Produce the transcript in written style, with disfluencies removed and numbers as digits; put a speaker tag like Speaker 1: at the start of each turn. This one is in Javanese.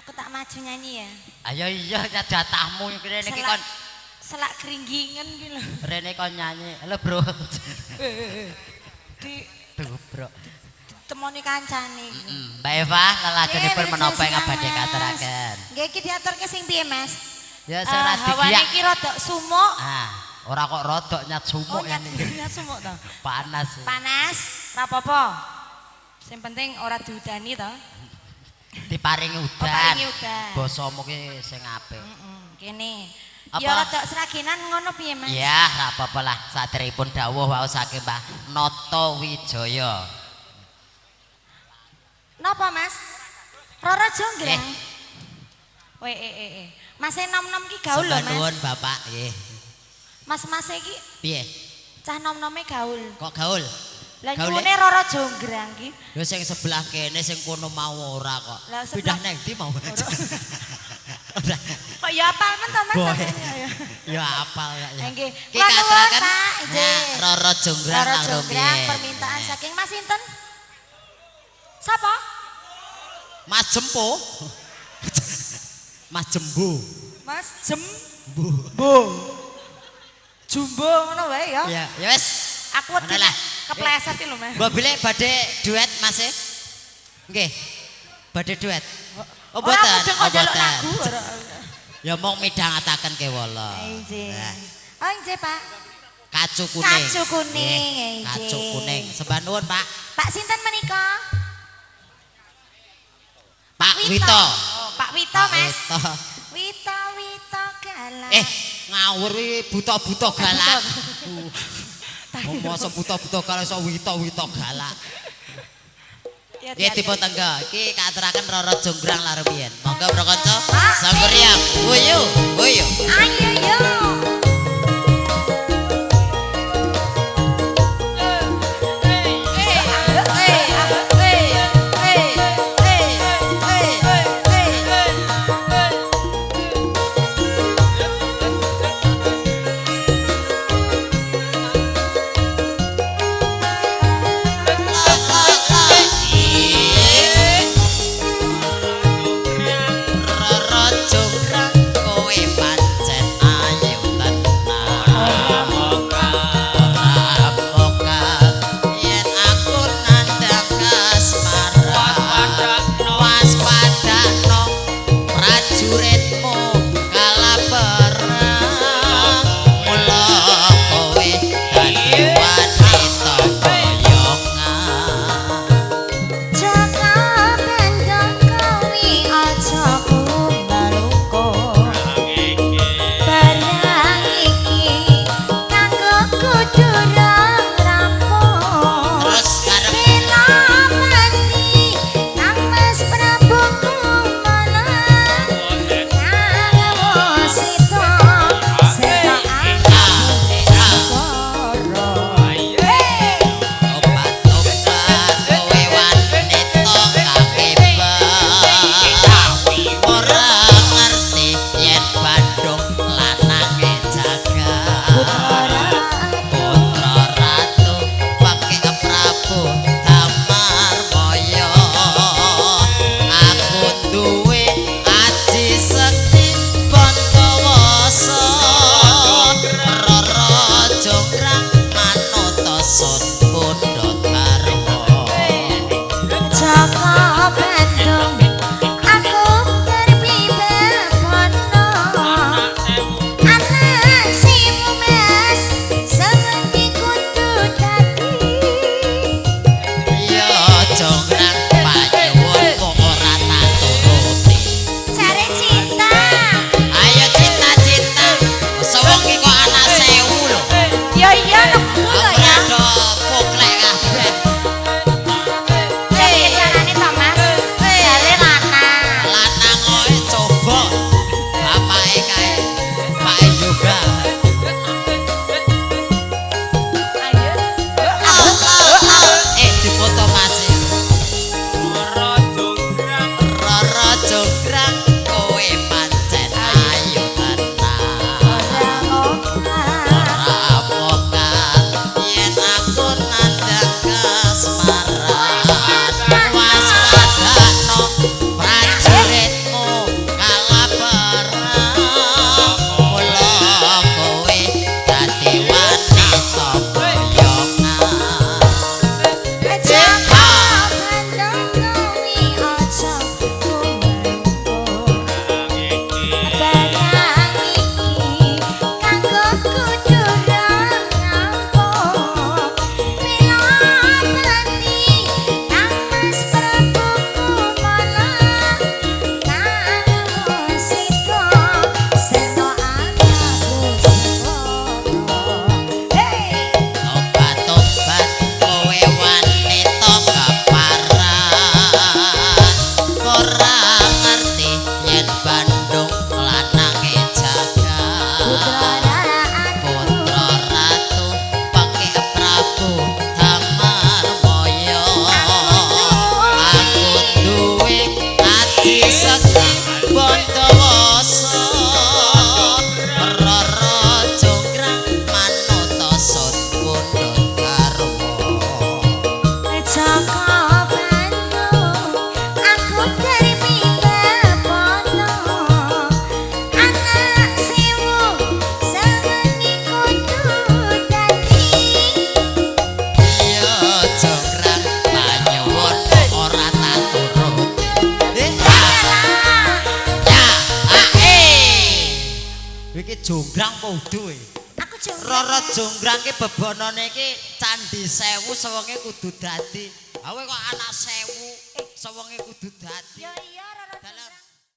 Speaker 1: Aku tak maju nyanyi ya.
Speaker 2: Ayo iya jatahmu rene iki kon
Speaker 1: selak gringgingen ki lho.
Speaker 2: Rene kon nyanyi. Halo, Bro.
Speaker 1: Di
Speaker 2: Duh, Bro.
Speaker 1: temoni kancane.
Speaker 2: Mbak Eva lelajenipun menapa ing badhe katuraken?
Speaker 1: Nggih iki diaturke sing piye, Mas?
Speaker 2: Ya sing ra
Speaker 1: Hawane
Speaker 2: digiyak.
Speaker 1: iki rada sumuk.
Speaker 2: Ora kok rodok nyat sumuk
Speaker 1: nyat sumuk to.
Speaker 2: Panas.
Speaker 1: Panas, ra apa-apa. Sing penting ora diudani to.
Speaker 2: Diparingi udan.
Speaker 1: Diparingi udan.
Speaker 2: Basamu ki sing apik.
Speaker 1: Kene.
Speaker 2: Apa?
Speaker 1: Ya rada seragenan ngono piye, Mas?
Speaker 2: Ya, ra apa-apa lah. Saderepun dawuh waosake Mbah Nata Wijaya.
Speaker 1: Napa, Mas? Roro Jonggrang. Mas nom-nom ki gaul lho, Mas.
Speaker 2: Nuwun Bapak, nggih.
Speaker 1: Mas-mas iki
Speaker 2: Piye?
Speaker 1: cah nom-nome gaul.
Speaker 2: Kok gaul?
Speaker 1: Lah nyuwune Roro Jonggrang ki.
Speaker 2: Lho sing sebelah kene sing kono mau ora kok.
Speaker 1: Lah,
Speaker 2: Pindah nang ndi mau?
Speaker 1: Kok ya apal men to, Mas?
Speaker 2: Ya apal ya.
Speaker 1: Nggih.
Speaker 2: Ki katuraken
Speaker 1: Pak, nggih.
Speaker 2: Roro Jonggrang
Speaker 1: Roro
Speaker 2: kang
Speaker 1: Jonggrang
Speaker 2: rumiyin.
Speaker 1: permintaan saking Mas sinten? Sapa?
Speaker 2: Mas Jempo. Mas Jembu.
Speaker 1: Mas Jembu. Jumbo ngono wae ya.
Speaker 2: Ya, ya wis.
Speaker 1: Aku wedi kepleset iki lho, Mas.
Speaker 2: Mbok bilih badhe duet Mas e? Nggih. Badhe duet. Oh
Speaker 1: Ora
Speaker 2: boten.
Speaker 1: mudeng kok njaluk lagu.
Speaker 2: Ya mong midhangetaken kewala.
Speaker 1: Nggih. Oh nggih, Pak.
Speaker 2: Kacu kuning.
Speaker 1: Kacu kuning, nggih.
Speaker 2: Kacu kuning. Sembah nuwun, Pak.
Speaker 1: Pak sinten menika?
Speaker 2: Pak Wito.
Speaker 1: Oh, Pak Wito, Mas.
Speaker 2: Wito.
Speaker 1: Wito galak.
Speaker 2: Ngawur iki buta-buta galak. Mosok buta-buta galak iso Wito galak. Nggih dipun tenggo. Iki katuraken Roro Jonggrang la rumiyin. Monggo Bro Kanca, sampeyan. Wuyu, wuyu.
Speaker 1: Ayo yo.
Speaker 2: Roro Jonggrang kowe pancen Iki jonggrang podo e.
Speaker 1: Aku jonggrang.
Speaker 2: Roro jonggrang ki bebonone ki candi 1000 sewenge kudu dadi. Awe kok anak 1000 sewenge kudu dadi.
Speaker 1: Ya